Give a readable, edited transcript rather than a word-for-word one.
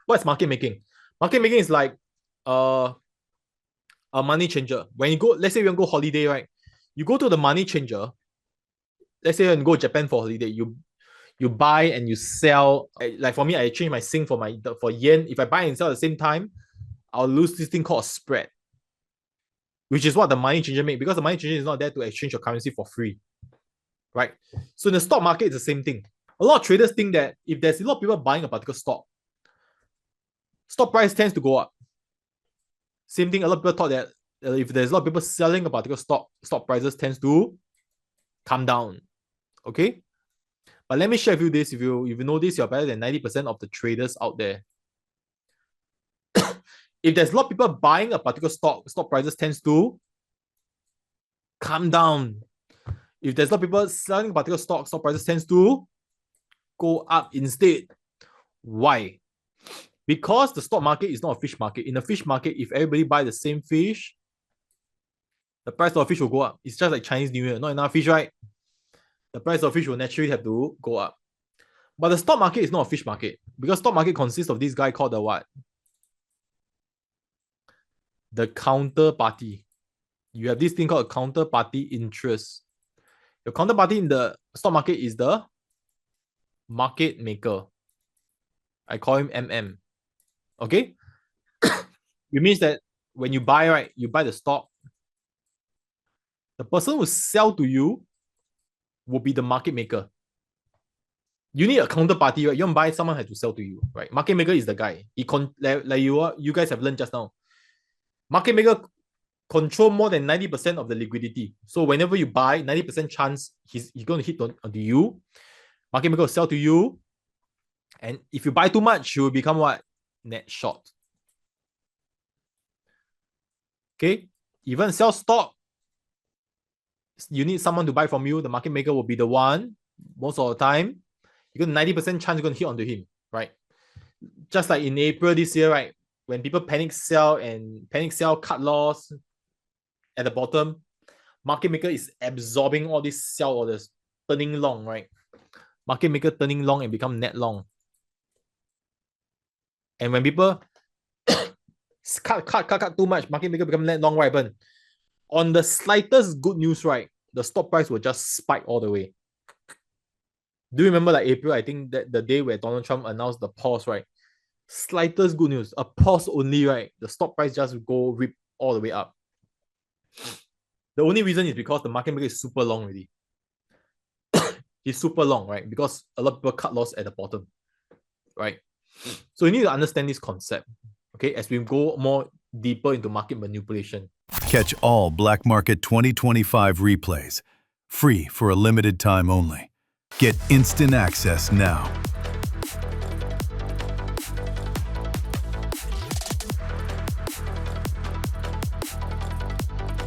What's market making? Market making is like a money changer. When you go, let's say you want to go holiday, right? You go to the money changer. Let's say you want to go Japan for holiday. You buy and you sell. Like for me, I change my Sing for yen. If I buy and sell at the same time, I'll lose this thing called a spread, which is what the money changer make, because the money changer is not there to exchange your currency for free, right? So in the stock market, it's the same thing. A lot of traders think that if there's a lot of people buying a particular stock price tends to go up. Same thing, a lot of people thought that if there's a lot of people selling a particular stock prices tends to come down. Okay? But let me share with you this. If you know this, you're better than 90% of the traders out there. If there's a lot of people buying a particular stock prices tends to come down. If there's a lot of people selling a particular stock prices tends to go up instead. Why? Because the stock market is not a fish market. In a fish market, if everybody buy the same fish, the price of fish will go up. It's just like Chinese New Year. Not enough fish, right? The price of fish will naturally have to go up. But the stock market is not a fish market, because stock market consists of this guy called the what? The counterparty. You have this thing called a counterparty interest. Your counterparty in the stock market is the market maker. I call him MM. Okay? It means that when you buy, right, you buy the stock, the person who sell to you will be the market maker. You need a counterparty, right? You want to buy, someone has to sell to you, right? Market maker is the guy. Like you guys have learned just now. Market maker control more than 90% of the liquidity. So whenever you buy, 90% chance he's going to hit onto you. Market maker will sell to you. And if you buy too much, you will become what? Net short. Okay? Even sell stock, you need someone to buy from you. The market maker will be the one most of the time. You got 90% chance you're going to hit onto him, right? Just like in April this year, right? When people panic sell, cut loss at the bottom, market maker is absorbing all these sell orders, turning long, right? Market maker turning long and become net long. And when people cut too much, market maker become net long, right? But on the slightest good news, right, the stock price will just spike all the way. Do you remember like April? I think that the day where Donald Trump announced the pause, right? Slightest good news, a pause only, right? The stock price just go rip all the way up. The only reason is because the market maker is super long already. He's super long, right? Because a lot of people cut loss at the bottom, right? So you need to understand this concept, okay, as we go more deeper into market manipulation. Catch all Black Market 2025 replays, free for a limited time only. Get instant access now